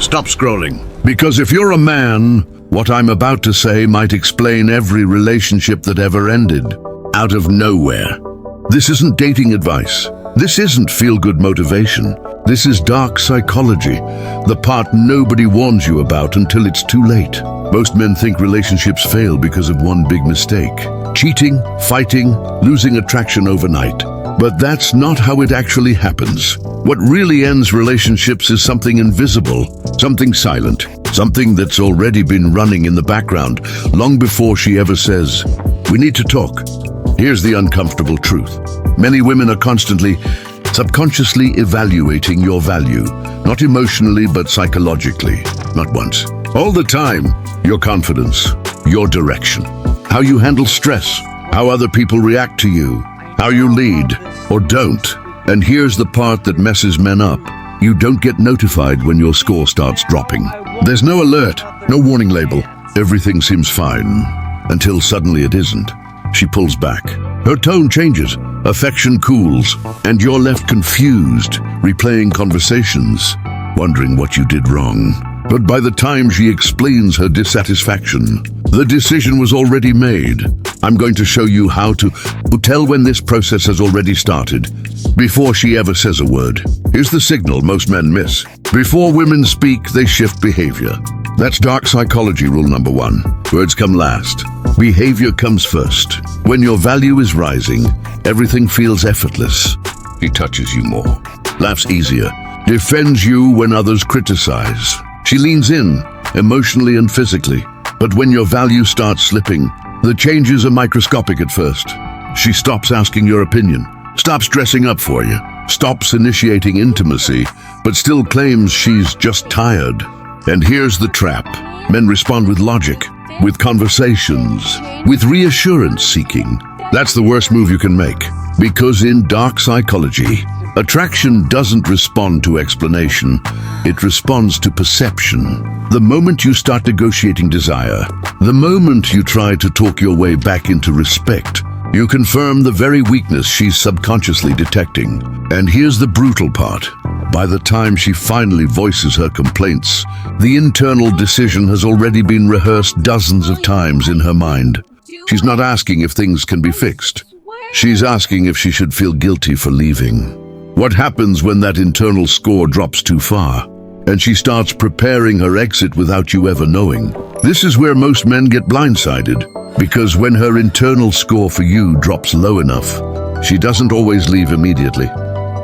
Stop scrolling. Because if you're a man, what I'm about to say might explain every relationship that ever ended. Out of nowhere. This isn't dating advice. This isn't feel-good motivation. This is dark psychology, the part nobody warns you about until it's too late. Most men think relationships fail because of one big mistake. Cheating, fighting, losing attraction overnight. But that's not how it actually happens. What really ends relationships is something invisible, something silent, something that's already been running in the background long before she ever says, "We need to talk." Here's the uncomfortable truth. Many women are constantly, subconsciously evaluating your value, not emotionally but psychologically, not once. All the time, your confidence, your direction, how you handle stress, how other people react to you, how you lead or don't. And here's the part that messes men up. You don't get notified when your score starts dropping. There's no alert, no warning label. Everything seems fine, until suddenly it isn't. She pulls back. Her tone changes, affection cools, and you're left confused, replaying conversations, wondering what you did wrong. But by the time she explains her dissatisfaction, the decision was already made. I'm going to show you how to tell when this process has already started, before she ever says a word. Here's the signal most men miss. Before women speak, they shift behavior. That's dark psychology rule number 1. Words come last. Behavior comes first. When your value is rising, everything feels effortless. She touches you more, laughs easier, defends you when others criticize. She leans in, emotionally and physically. But when your value starts slipping, the changes are microscopic at first. She stops asking your opinion, stops dressing up for you, stops initiating intimacy, but still claims she's just tired. And here's the trap. Men respond with logic, with conversations, with reassurance seeking. That's the worst move you can make. Because in dark psychology, attraction doesn't respond to explanation, it responds to perception. The moment you start negotiating desire, the moment you try to talk your way back into respect, you confirm the very weakness she's subconsciously detecting. And here's the brutal part. By the time she finally voices her complaints, the internal decision has already been rehearsed dozens of times in her mind. She's not asking if things can be fixed. She's asking if she should feel guilty for leaving. What happens when that internal score drops too far, and she starts preparing her exit without you ever knowing? This is where most men get blindsided, because when her internal score for you drops low enough, she doesn't always leave immediately.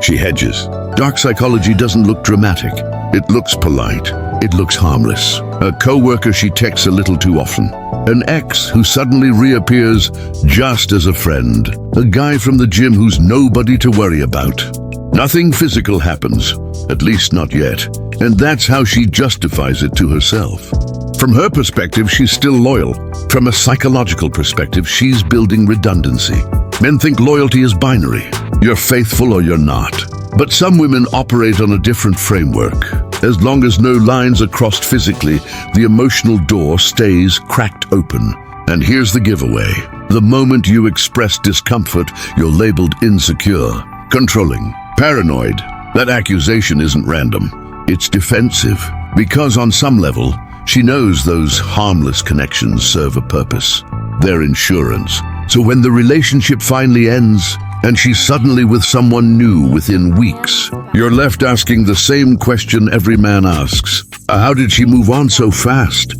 She hedges. Dark psychology doesn't look dramatic. It looks polite. It looks harmless. A coworker she texts a little too often. An ex who suddenly reappears just as a friend. A guy from the gym who's nobody to worry about. Nothing physical happens, at least not yet. And that's how she justifies it to herself. From her perspective, she's still loyal. From a psychological perspective, she's building redundancy. Men think loyalty is binary. You're faithful or you're not. But some women operate on a different framework. As long as no lines are crossed physically, the emotional door stays cracked open. And here's the giveaway. The moment you express discomfort, you're labeled insecure, controlling, paranoid. That accusation isn't random. It's defensive. Because on some level, she knows those harmless connections serve a purpose. They're insurance. So when the relationship finally ends, and she's suddenly with someone new within weeks, you're left asking the same question every man asks. How did she move on so fast?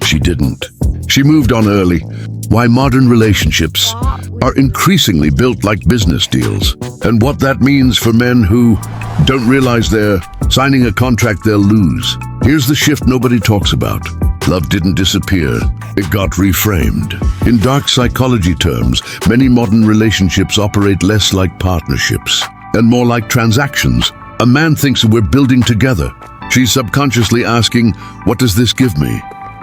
She didn't. She moved on early. Why modern relationships are increasingly built like business deals, and what that means for men who don't realize they're signing a contract they'll lose. Here's the shift nobody talks about. Love didn't disappear, it got reframed. In dark psychology terms, many modern relationships operate less like partnerships and more like transactions. A man thinks we're building together. She's subconsciously asking, what does this give me?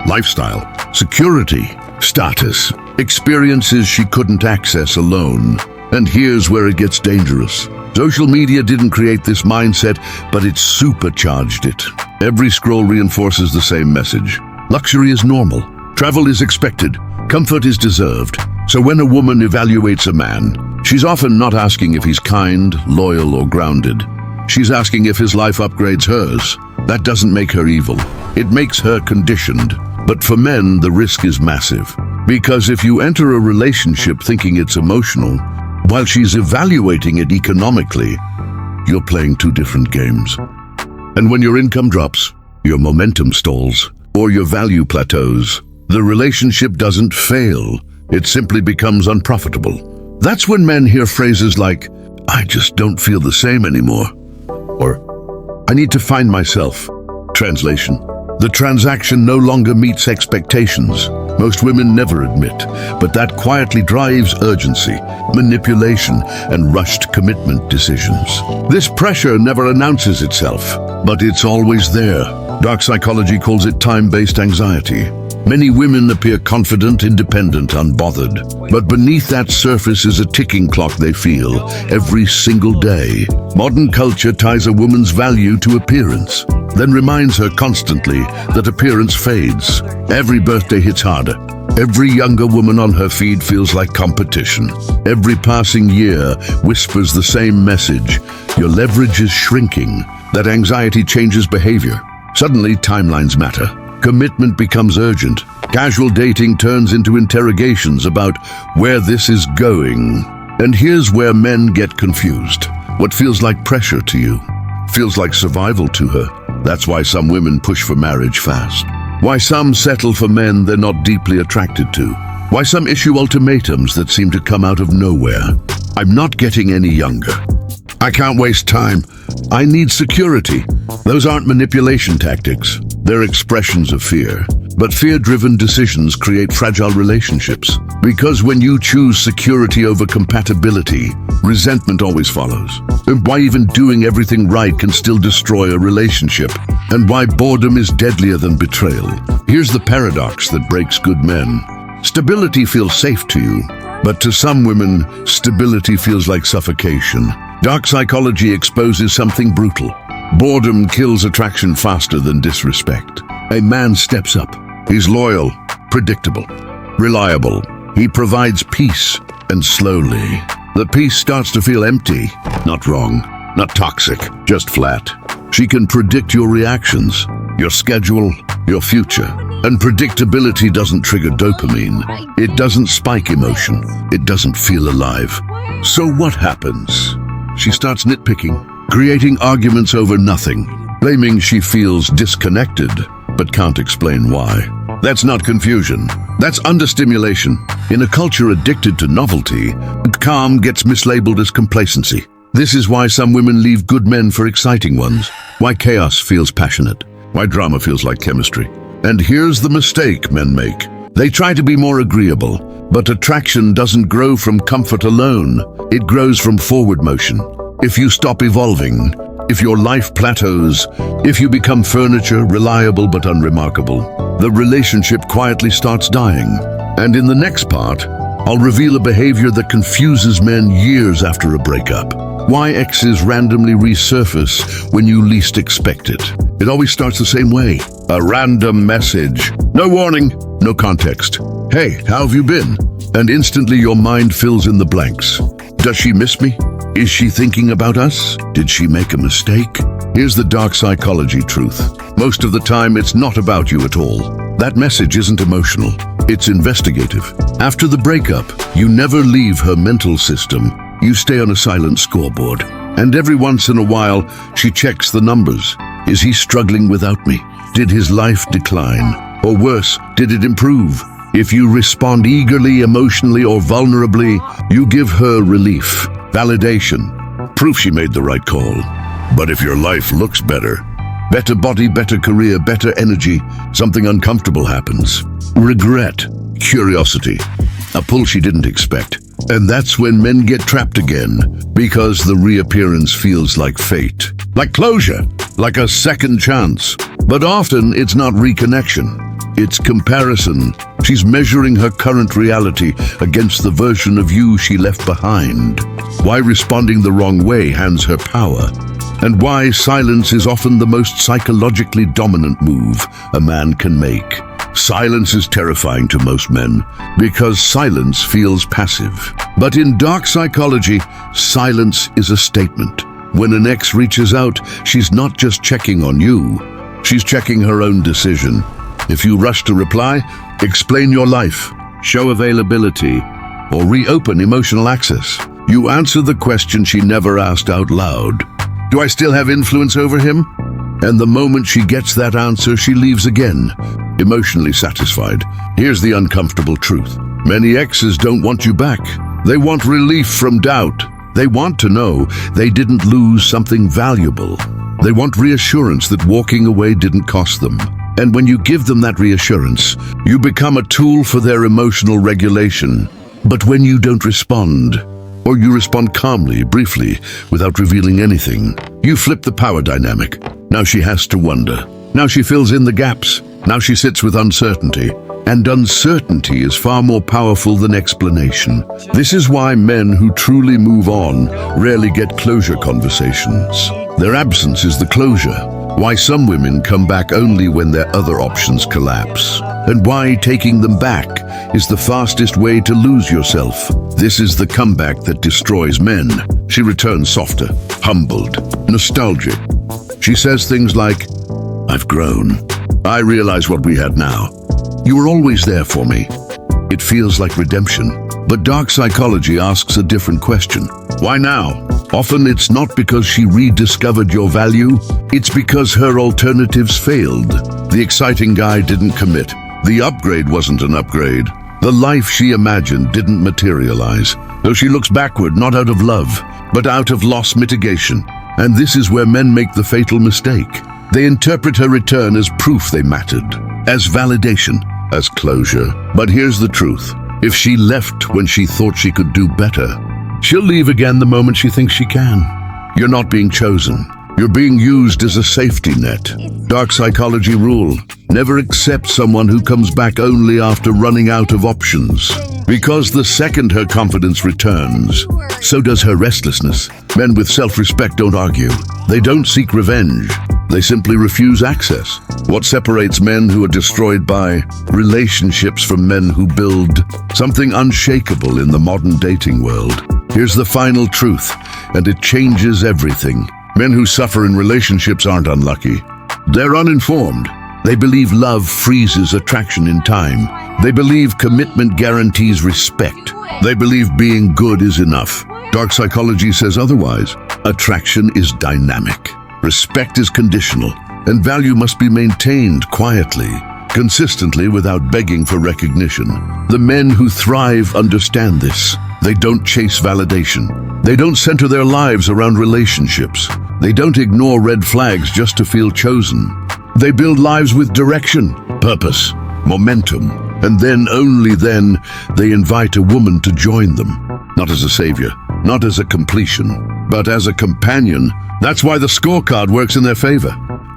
Lifestyle, security, status, experiences she couldn't access alone. And here's where it gets dangerous. Social media didn't create this mindset, but it supercharged it. Every scroll reinforces the same message. Luxury is normal. Travel is expected. Comfort is deserved. So when a woman evaluates a man, she's often not asking if he's kind, loyal, or grounded. She's asking if his life upgrades hers. That doesn't make her evil. It makes her conditioned. But for men, the risk is massive. Because if you enter a relationship thinking it's emotional, while she's evaluating it economically, you're playing two different games. And when your income drops, your momentum stalls, or your value plateaus, the relationship doesn't fail. It simply becomes unprofitable. That's when men hear phrases like, "I just don't feel the same anymore," or "I need to find myself." Translation: the transaction no longer meets expectations. Most women never admit, but that quietly drives urgency, manipulation, and rushed commitment decisions. This pressure never announces itself, but it's always there. Dark psychology calls it time-based anxiety. Many women appear confident, independent, unbothered. But beneath that surface is a ticking clock they feel every single day. Modern culture ties a woman's value to appearance, then reminds her constantly that appearance fades. Every birthday hits harder. Every younger woman on her feed feels like competition. Every passing year whispers the same message: your leverage is shrinking. That anxiety changes behavior. Suddenly, timelines matter. Commitment becomes urgent. Casual dating turns into interrogations about where this is going. And here's where men get confused. What feels like pressure to you feels like survival to her. That's why some women push for marriage fast. Why some settle for men they're not deeply attracted to. Why some issue ultimatums that seem to come out of nowhere. "I'm not getting any younger. I can't waste time. I need security." Those aren't manipulation tactics. They're expressions of fear. But fear-driven decisions create fragile relationships. Because when you choose security over compatibility, resentment always follows. And why even doing everything right can still destroy a relationship. And why boredom is deadlier than betrayal. Here's the paradox that breaks good men. Stability feels safe to you, but to some women, stability feels like suffocation. Dark psychology exposes something brutal. Boredom kills attraction faster than disrespect. A man steps up. He's loyal, predictable, reliable. He provides peace, and slowly, the peace starts to feel empty. Not wrong, not toxic, just flat. She can predict your reactions, your schedule, your future. And predictability doesn't trigger dopamine. It doesn't spike emotion. It doesn't feel alive. So what happens? She starts nitpicking, creating arguments over nothing, claiming she feels disconnected, but can't explain why. That's not confusion. That's understimulation. In a culture addicted to novelty, calm gets mislabeled as complacency. This is why some women leave good men for exciting ones. Why chaos feels passionate. Why drama feels like chemistry. And here's the mistake men make. They try to be more agreeable, but attraction doesn't grow from comfort alone. It grows from forward motion. If you stop evolving, if your life plateaus, if you become furniture, reliable but unremarkable, the relationship quietly starts dying. And in the next part, I'll reveal a behavior that confuses men years after a breakup. Why exes randomly resurface when you least expect it. It always starts the same way. A random message. No warning, no context. "Hey, how have you been?" And instantly your mind fills in the blanks. Does she miss me? Is she thinking about us? Did she make a mistake? Here's the dark psychology truth. Most of the time, it's not about you at all. That message isn't emotional. It's investigative. After the breakup, you never leave her mental system. You stay on a silent scoreboard. And every once in a while, she checks the numbers. Is he struggling without me? Did his life decline? Or worse, did it improve? If you respond eagerly, emotionally, or vulnerably, you give her relief, validation, proof she made the right call. But if your life looks better, better body, better career, better energy, something uncomfortable happens. Regret, curiosity, a pull she didn't expect. And that's when men get trapped again, because the reappearance feels like fate, like closure, like a second chance. But often it's not reconnection, it's comparison. She's measuring her current reality against the version of you she left behind. Why responding the wrong way hands her power. And why silence is often the most psychologically dominant move a man can make. Silence is terrifying to most men because silence feels passive. But in dark psychology, silence is a statement. When an ex reaches out, she's not just checking on you. she's checking her own decision. If you rush to reply, explain your life, show availability, or reopen emotional access. You answer the question she never asked out loud. Do I still have influence over him? And the moment she gets that answer, she leaves again, emotionally satisfied. Here's the uncomfortable truth. Many exes don't want you back. They want relief from doubt. They want to know they didn't lose something valuable. They want reassurance that walking away didn't cost them. And when you give them that reassurance, you become a tool for their emotional regulation. But when you don't respond, or you respond calmly, briefly, without revealing anything, you flip the power dynamic. Now she has to wonder. Now she fills in the gaps. Now she sits with uncertainty. And uncertainty is far more powerful than explanation. This is why men who truly move on rarely get closure conversations. Their absence is the closure. Why some women come back only when their other options collapse. And why taking them back is the fastest way to lose yourself. This is the comeback that destroys men. She returns softer, humbled, nostalgic. She says things like, "I've grown. I realize what we had now. You were always there for me." It feels like redemption. But dark psychology asks a different question. Why now? Often it's not because she rediscovered your value, it's because her alternatives failed. The exciting guy didn't commit. The upgrade wasn't an upgrade. The life she imagined didn't materialize. So she looks backward, not out of love, but out of loss mitigation. And this is where men make the fatal mistake. They interpret her return as proof they mattered, as validation, as closure. But here's the truth. If she left when she thought she could do better, she'll leave again the moment she thinks she can. You're not being chosen. You're being used as a safety net. Dark psychology rule: never accept someone who comes back only after running out of options. Because the second her confidence returns, so does her restlessness. Men with self-respect don't argue. They don't seek revenge. They simply refuse access. What separates men who are destroyed by relationships from men who build something unshakable in the modern dating world? Here's the final truth, and it changes everything. Men who suffer in relationships aren't unlucky. They're uninformed. They believe love freezes attraction in time. They believe commitment guarantees respect. They believe being good is enough. Dark psychology says otherwise. Attraction is dynamic. Respect is conditional, and value must be maintained quietly, consistently, without begging for recognition. The men who thrive understand this. They don't chase validation. They don't center their lives around relationships. They don't ignore red flags just to feel chosen. They build lives with direction, purpose, momentum, and then, only then, they invite a woman to join them. Not as a savior, not as a completion, but as a companion. That's why the scorecard works in their favor.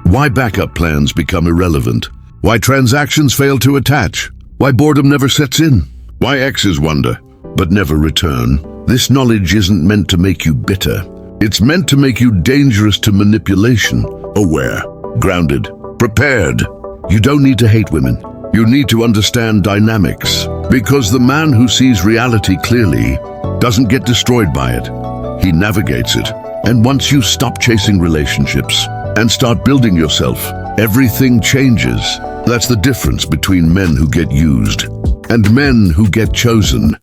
Why backup plans become irrelevant. Why transactions fail to attach. Why boredom never sets in. Why exes wonder, but never return. This knowledge isn't meant to make you bitter. It's meant to make you dangerous to manipulation. Aware, grounded, prepared. You don't need to hate women. You need to understand dynamics. Because the man who sees reality clearly doesn't get destroyed by it. He navigates it. And once you stop chasing relationships and start building yourself, everything changes. That's the difference between men who get used and men who get chosen.